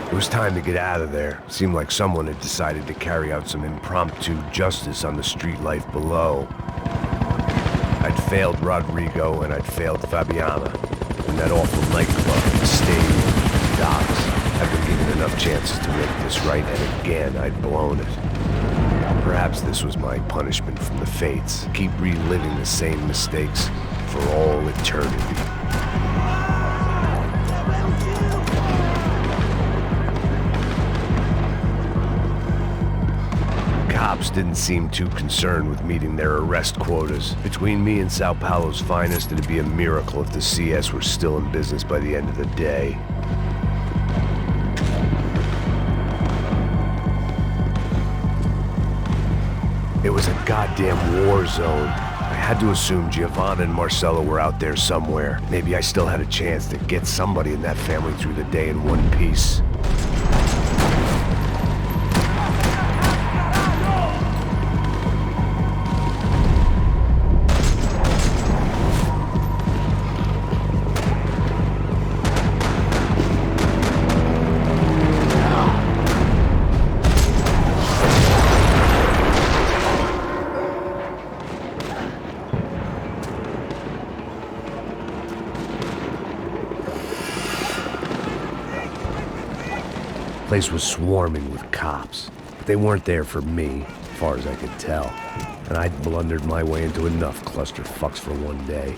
It was time to get out of there. Seemed like someone had decided to carry out some impromptu justice on the street life below. I'd failed Rodrigo and I'd failed Fabiana. In that awful nightclub, the stadium, the docks. I'd been given enough chances to make this right, and again, I'd blown it. Perhaps this was my punishment from the fates. Keep reliving the same mistakes for all eternity. Cops didn't seem too concerned with meeting their arrest quotas. Between me and Sao Paulo's finest, it'd be a miracle if the CS were still in business by the end of the day. It was a goddamn war zone. I had to assume Giovanna and Marcello were out there somewhere. Maybe I still had a chance to get somebody in that family through the day in one piece. The place was swarming with cops, but they weren't there for me, as far as I could tell, and I'd blundered my way into enough clusterfucks for one day.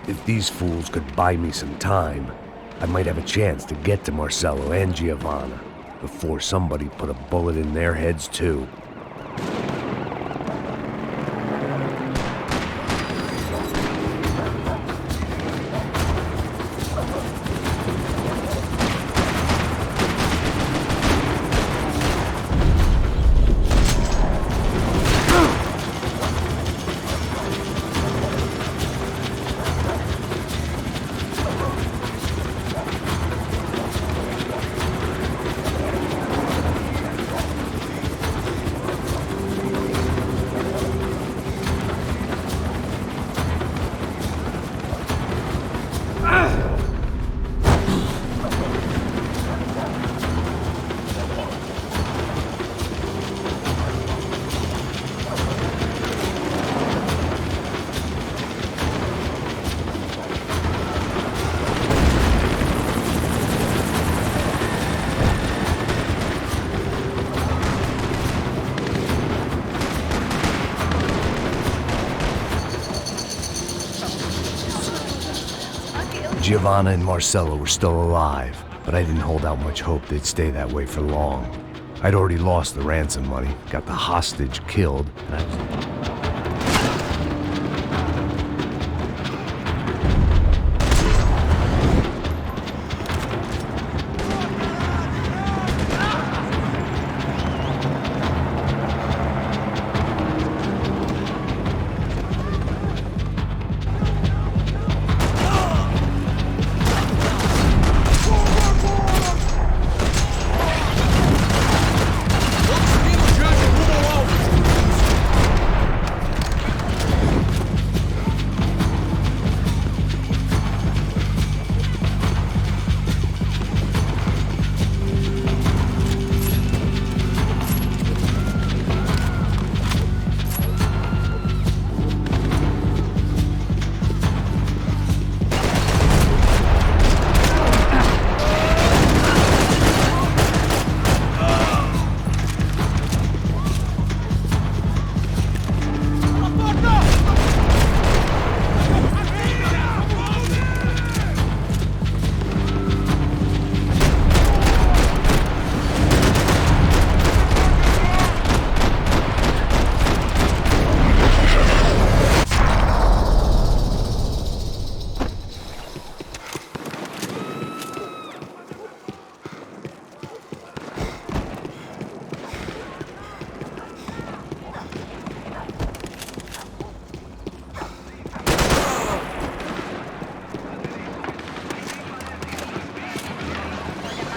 If these fools could buy me some time, I might have a chance to get to Marcello and Giovanna before somebody put a bullet in their heads too. Giovanna and Marcello were still alive, but I didn't hold out much hope they'd stay that way for long. I'd already lost the ransom money, got the hostage killed, and I was...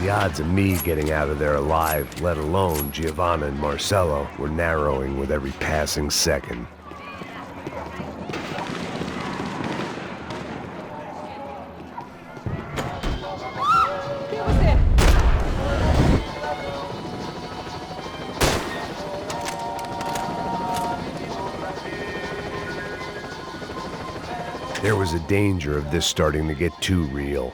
The odds of me getting out of there alive, let alone Giovanna and Marcello, were narrowing with every passing second. There was a danger of this starting to get too real.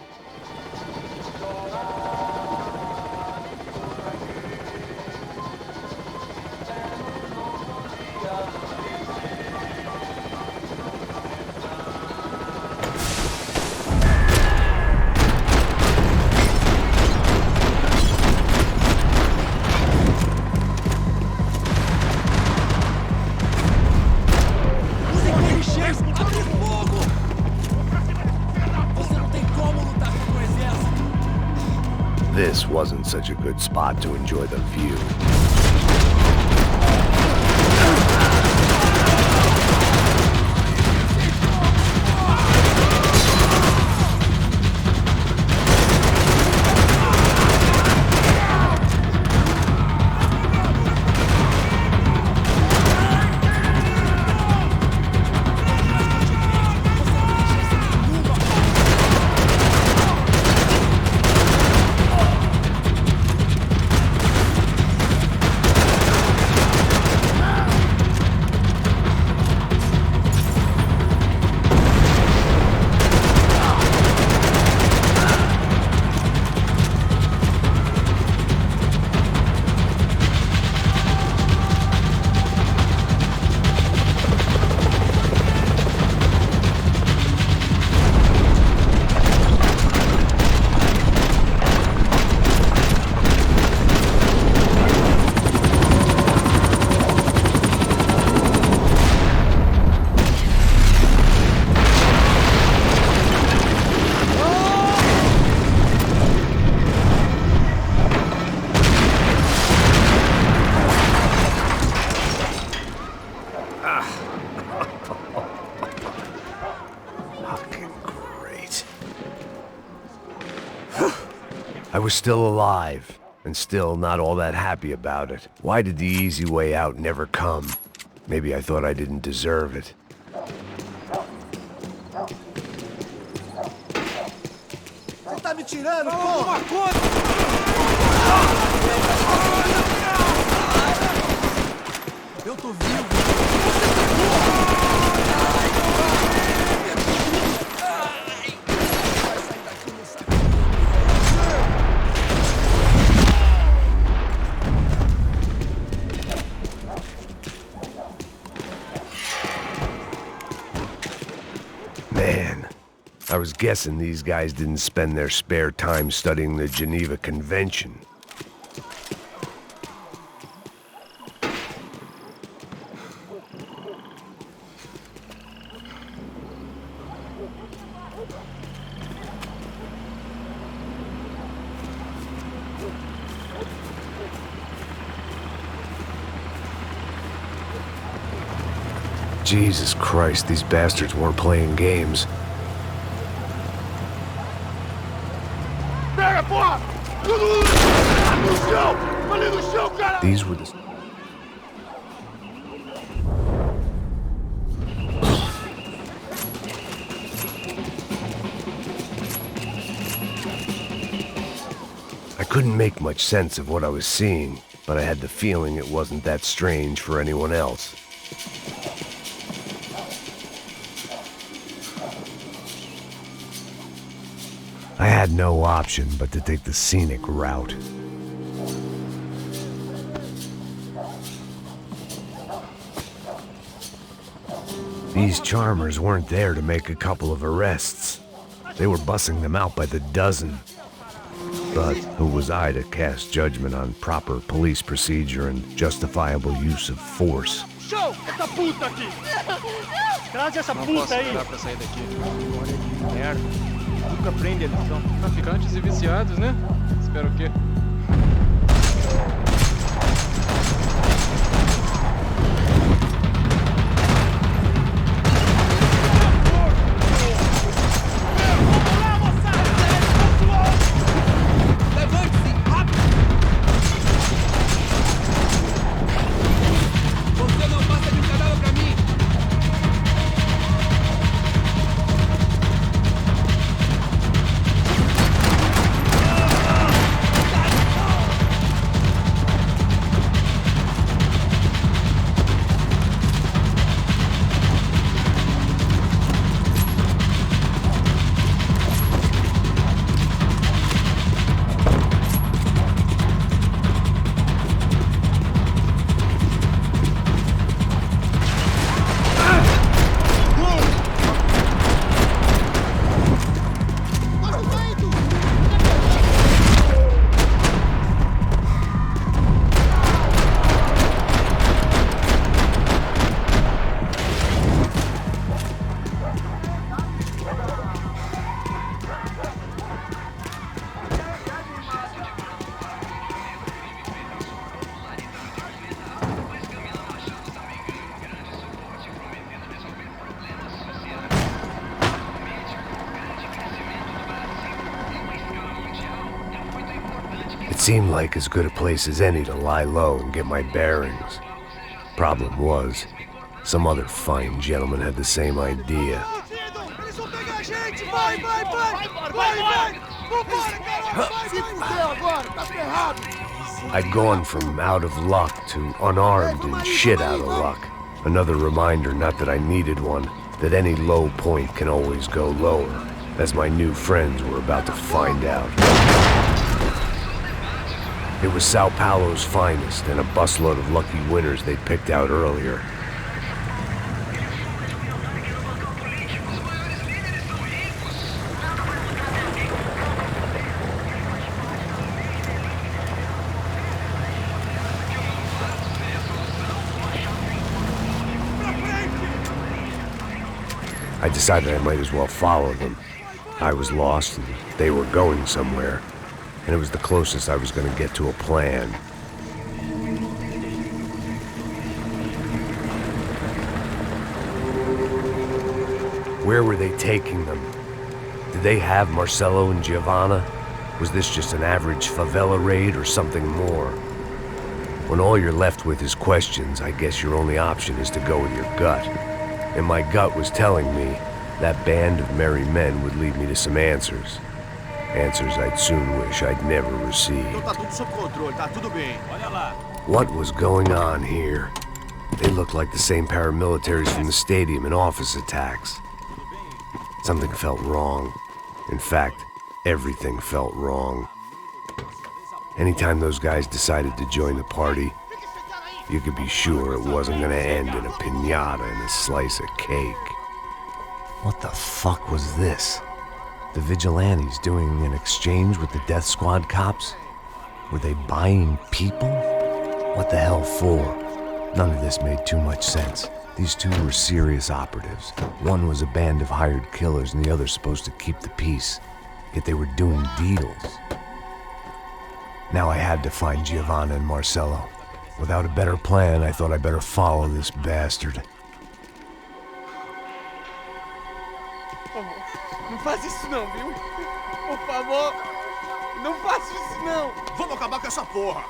This wasn't such a good spot to enjoy the view. I was still alive, and still not all that happy about it. Why did the easy way out never come? Maybe I thought I didn't deserve it. Você tá me tirando, porra! Eu tô vivo! Man, I was guessing these guys didn't spend their spare time studying the Geneva Convention. Jesus Christ, these bastards weren't playing games. These were the... I couldn't make much sense of what I was seeing, but I had the feeling it wasn't that strange for anyone else. I had no option but to take the scenic route. These charmers weren't there to make a couple of arrests. They were bussing them out by the dozen. But who was I to cast judgment on proper police procedure and justifiable use of force? Show! Essa puta aqui! Traz essa puta aí! Não posso esperar pra sair daqui. Olha que merda. Nunca prende a lição. Traficantes e viciados, né? Espero o quê? seemed like as good a place as any to lie low and get my bearings. Problem was, some other fine gentleman had the same idea. Eles vão pegar a gente! Vai, vai, vai! Vai! Vambora, cara! Se fudeu agora, tá ferrado! I'd gone from out of luck to unarmed and shit out of luck. Another reminder, not that I needed one, that any low point can always go lower, as my new friends were about to find out. It was Sao Paulo's finest and a busload of lucky winners they'd picked out earlier. I decided I might as well follow them. I was lost and they were going somewhere, and it was the closest I was going to get to a plan. Where were they taking them? Did they have Marcelo and Giovanna? Was this just an average favela raid or something more? When all you're left with is questions, I guess your only option is to go with your gut. And my gut was telling me that band of merry men would lead me to some answers. Answers I'd soon wish I'd never received. Tá tudo sob controle, tá tudo bem. Olha lá. What was going on here? They looked like the same paramilitaries from the stadium in office attacks. Something felt wrong. In fact, everything felt wrong. Anytime those guys decided to join the party, you could be sure it wasn't gonna end in a piñata and a slice of cake. What the fuck was this? The vigilantes doing an exchange with the death squad cops? Were they buying people? What the hell for? None of this made too much sense. These two were serious operatives. One was a band of hired killers and the other supposed to keep the peace. Yet they were doing deals. Now I had to find Giovanna and Marcelo. Without a better plan, I thought I'd better follow this bastard. Não faz isso não, viu? Por favor, não faça isso não. Vamos acabar com essa porra!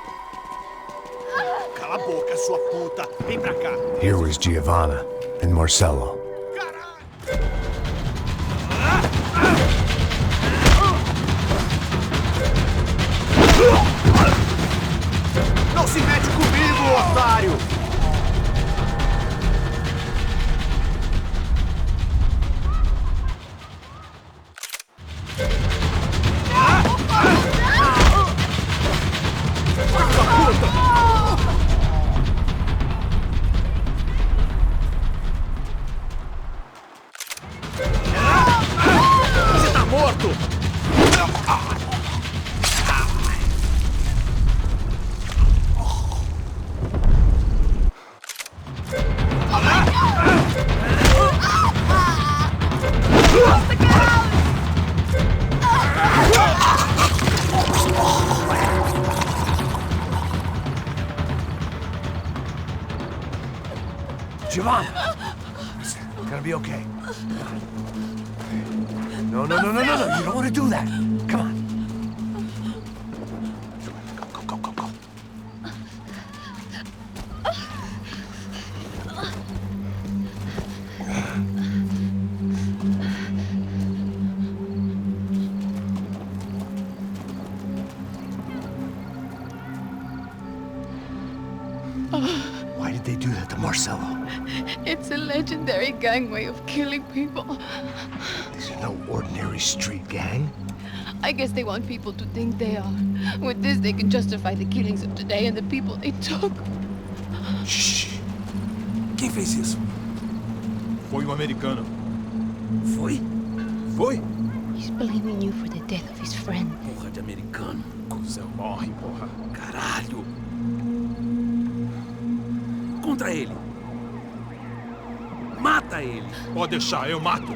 Cala a boca, sua puta! Vem pra cá! Here was Giovanna and Marcelo. Não se mete comigo, otário! Você tá morto! Giovanna! It's gonna be okay. No. You don't want to do that. Come on. Go. Why did they do that to Marcelo? It's a legendary gang way of killing people. These are no ordinary street gang. I guess they want people to think they are. With this, they can justify the killings of today and the people they took. Shh! Quem fez isso? Foi um americano. Foi? Foi? He's blaming you for the death of his friend. Porra de americano. Cusão, morre, porra. Caralho! Contra ele. Mata ele. Pode deixar, eu mato.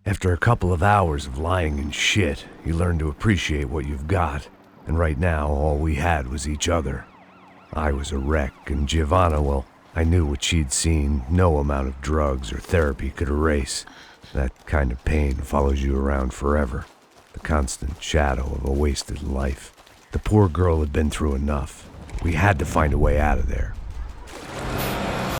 After a couple of hours of lying in shit, you learn to appreciate what you've got. And right now, all we had was each other. I was a wreck, and Giovanna, well, I knew what she'd seen no amount of drugs or therapy could erase. That kind of pain follows you around forever. The constant shadow of a wasted life. The poor girl had been through enough. We had to find a way out of there.